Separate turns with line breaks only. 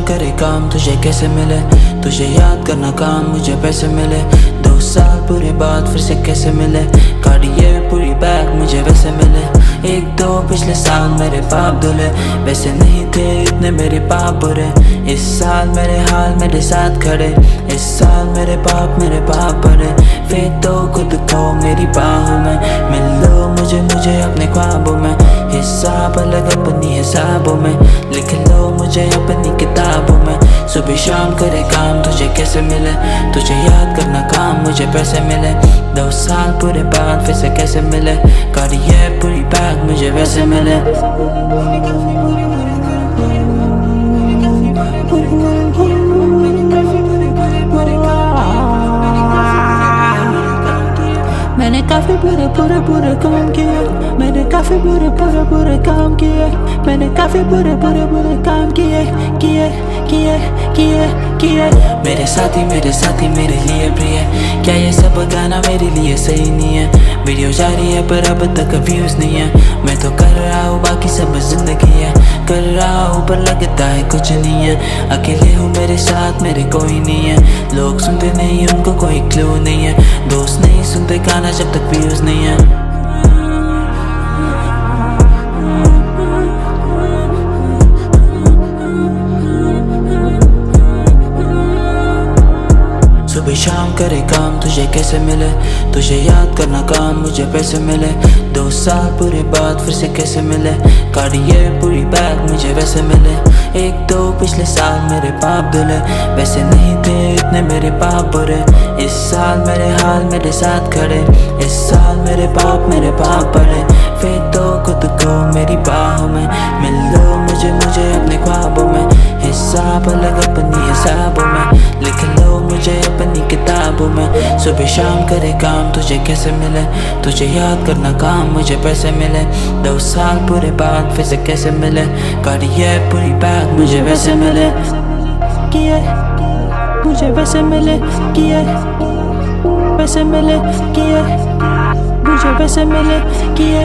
करे काम तुझे कैसे मिले, तुझे याद करना काम मुझे पैसे मिले। 2 साल पूरे बाद फिर से कैसे मिले, गाड़िये पूरी बैग मुझे वैसे मिले। 1-2 पिछले साल मेरे पाप धुले, वैसे नहीं थे इतने मेरे पाप बुरे। इस साल मेरे हाल मेरे साथ खड़े, इस साल मेरे पाप भरे। फेंक दो खुद को मेरी बाहों में, मिल लो मुझे अपने ख्वाबों में। हिसाब अलग अपनी हिसाबों में, लिख लो मुझे अपनी किताबों में। सुबह शाम करे काम तुझे कैसे मिले, तुझे याद करना काम मुझे पैसे मिले। 2 साल पूरे बाद फिर से कैसे मिले, गाड़ी है पूरी बैग मुझे वैसे मिले। मैंने काफी बुरे काम किए, मैंने काफी बुरे काम किए, मैंने काफी बुरे काम किए। मेरे साथी मेरे लिए प्रिय, क्या ये सब गाना मेरे लिए सही नहीं है। वीडियो जारी है पर अब तक व्यूज नहीं है। मैं तो कर रहा हूँ बाकी सब जिंदगी है, कर रहा हूँ पर लगता है कुछ नहीं है। अकेले हूँ मेरे साथ मेरे कोई नहीं है, लोग सुनते नहीं उनको कोई क्लू नहीं है। दोस्त नहीं सुनते गाना जब तक व्यूज नहीं है। सुबह शाम करे काम तुझे कैसे मिले, तुझे याद करना काम मुझे पैसे मिले। 2 साल पूरे बाद फिर से कैसे मिले, गाड़ी ये पूरी बैग मुझे वैसे मिले। 1-2 पिछले साल मेरे पाप धुले, वैसे नहीं थे इतने मेरे पाप बुरे। इस साल मेरे हाल मेरे साथ खड़े, इस साल मेरे पाप भरे। फेंक दो खुद को मेरी बाहों में, मिल लो मुझे अपने ख्वाबों में। हिसाब अलग अपनी हिसाबों में, लिख लो मुझे अपनी किताबों में। सुबह शाम करे काम तुझे कैसे मिले, तुझे याद करना काम मुझे पैसे मिले। 2 साल पूरे बाद फिर से कैसे मिले, गाड़ी है पूरी बैग मुझे वैसे मिले। किए मुझे वैसे मिले, किए वैसे मिले, किए मुझे वैसे मिले, किए।